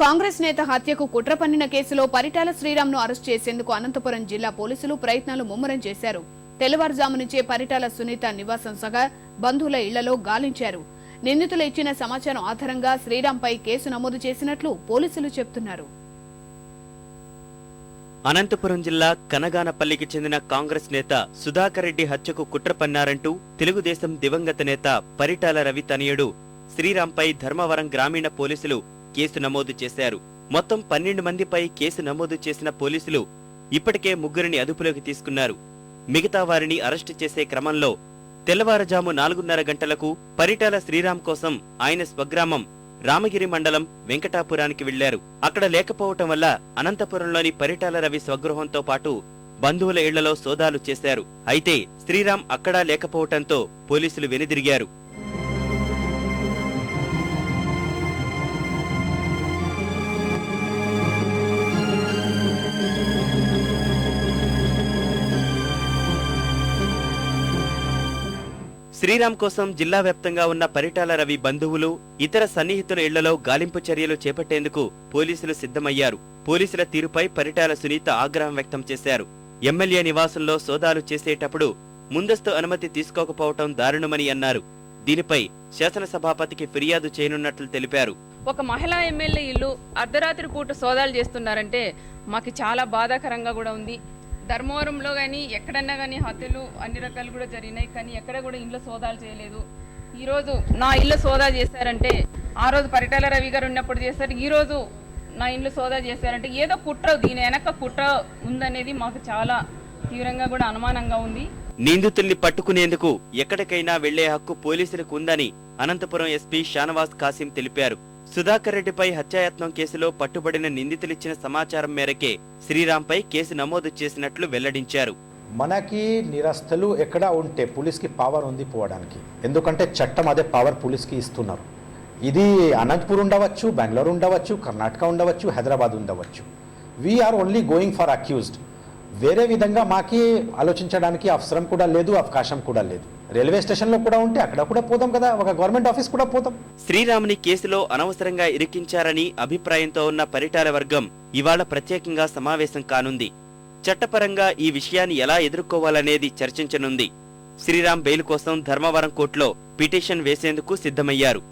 కాంగ్రెస్ నేత హత్యకు కుట్ర పన్నిన కేసులో పరిటాల శ్రీరామ్ను అరెస్ట్ చేసేందుకు అనంతపురం జిల్లా పోలీసులు ప్రయత్నాలు ముమ్మరం చేశారు. తెల్లవారుజాము నుంచే పరిటాల సునీత నివాసం సహా బంధువుల ఇళ్లలో గాలించారు. నిందితులు ఇచ్చిన సమాచారం ఆధారంగా శ్రీరాంపై కేసు నమోదు చేసినట్లు పోలీసులు చెబుతున్నారు. అనంతపురం జిల్లా కనగానపల్లికి చెందిన కాంగ్రెస్ నేత సుధాకర్ రెడ్డి హత్యకు కుట్ర పన్నారంటూ తెలుగుదేశం దివంగత నేత పరిటాల రవి తనయుడు శ్రీరాంపై ధర్మవరం గ్రామీణ పోలీసులు కేసు నమోదు చేశారు. మొత్తం 12 మందిపై కేసు నమోదు చేసిన పోలీసులు ఇప్పటికే 3 అదుపులోకి తీసుకున్నారు. మిగతా వారిని అరెస్టు చేసే క్రమంలో తెల్లవారుజాము 4:30 గంటలకు పరిటాల శ్రీరాం కోసం ఆయన స్వగ్రామం రామగిరి మండలం వెంకటాపురానికి వెళ్లారు. అక్కడ లేకపోవటం వల్ల అనంతపురంలోని పరిటాల రవి స్వగృహంతో పాటు బంధువుల ఇళ్లలో సోదాలు చేశారు. అయితే శ్రీరాం అక్కడా లేకపోవటంతో పోలీసులు వెనుదిరిగారు. శ్రీరాం కోసం జిల్లా వ్యాప్తంగా ఉన్న పరిటాల రవి బంధువులు, ఇతర సన్నిహితుల ఇళ్లలో గాలింపు చర్యలు చేపట్టేందుకు పోలీసులు సిద్ధమయ్యారు. పోలీసుల తీరుపై పరిటాల సునీత ఆగ్రహం వ్యక్తం చేశారు. ఎమ్మెల్యే నివాసంలో సోదాలు చేసేటప్పుడు ముందస్తు అనుమతి తీసుకోకపోవటం దారుణమని అన్నారు. దీనిపై శాసనసభాపతికి ఫిర్యాదు చేయనున్నట్లు తెలిపారు. ఒక మహిళా ఎమ్మెల్యే ఇల్లు అర్ధరాత్రి పూట సోదాలు చేస్తున్నారంటే మాకు చాలా బాధాకరంగా కూడా ఉంది. ధర్మవరంలో కానీ ఎక్కడన్నా కానీ హత్యలు అన్ని రకాలు కూడా జరిగినాయి, కానీ ఎక్కడ కూడా ఇంట్లో సోదాలు చేయలేదు. ఈరోజు నా ఇల్లు సోదా చేశారంటే ఆ రోజు పరిటాల రవి గారు ఉన్నప్పుడు చేశారు, ఈరోజు నా ఇంట్లో సోదా చేశారంటే ఏదో కుట్ర, దీని వెనక కుట్ర ఉందనేది మాకు చాలా తీవ్రంగా కూడా అనుమానంగా ఉంది. నిందితుల్ని పట్టుకునేందుకు ఎక్కడికైనా వెళ్లే హక్కు పోలీసులకు ఉందని అనంతపురం ఎస్పీ షానవాజ్ కాసిం తెలిపారు. సుధాకర్ రెడ్డిపై హత్యాయత్నం కేసులో పట్టుబడిన నిందితులిచ్చిన సమాచారం మేరకే శ్రీరాంపై కేసు నమోదు చేసినట్లు వెల్లడించారు. మనకి నిరస్తులు ఎక్కడ ఉంటే పోలీస్కి పవర్ ఉంది పోవడానికి, ఎందుకంటే చట్టం అదే పవర్ పోలీస్కి ఇస్తున్నారు. ఇది అనంతపూర్ ఉండవచ్చు, బెంగళూరు ఉండవచ్చు, కర్ణాటక ఉండవచ్చు, హైదరాబాద్ ఉండవచ్చు. We are only going for accused. వేరే విధంగా మాకి ఆలోచించడానికి అవసరం కూడా లేదు, అవకాశం కూడా లేదు. రైల్వే స్టేషన్లో కూడా ఉంటే అక్కడ కూడా పోదాం కదా, ఒక గవర్నమెంట్ ఆఫీస్ కూడా పోదాం. శ్రీరాముని కేసులో అనవసరంగా ఇరికించారని అభిప్రాయంతో ఉన్న పరిటాల వర్గం ఇవాళ ప్రత్యేకంగా సమావేశం కానుంది. చట్టపరంగా ఈ విషయాన్ని ఎలా ఎదుర్కోవాలనేది చర్చించనుంది. శ్రీరాం బెయిల్ కోసం ధర్మవరం కోర్టులో పిటిషన్ వేసేందుకు సిద్ధమయ్యారు.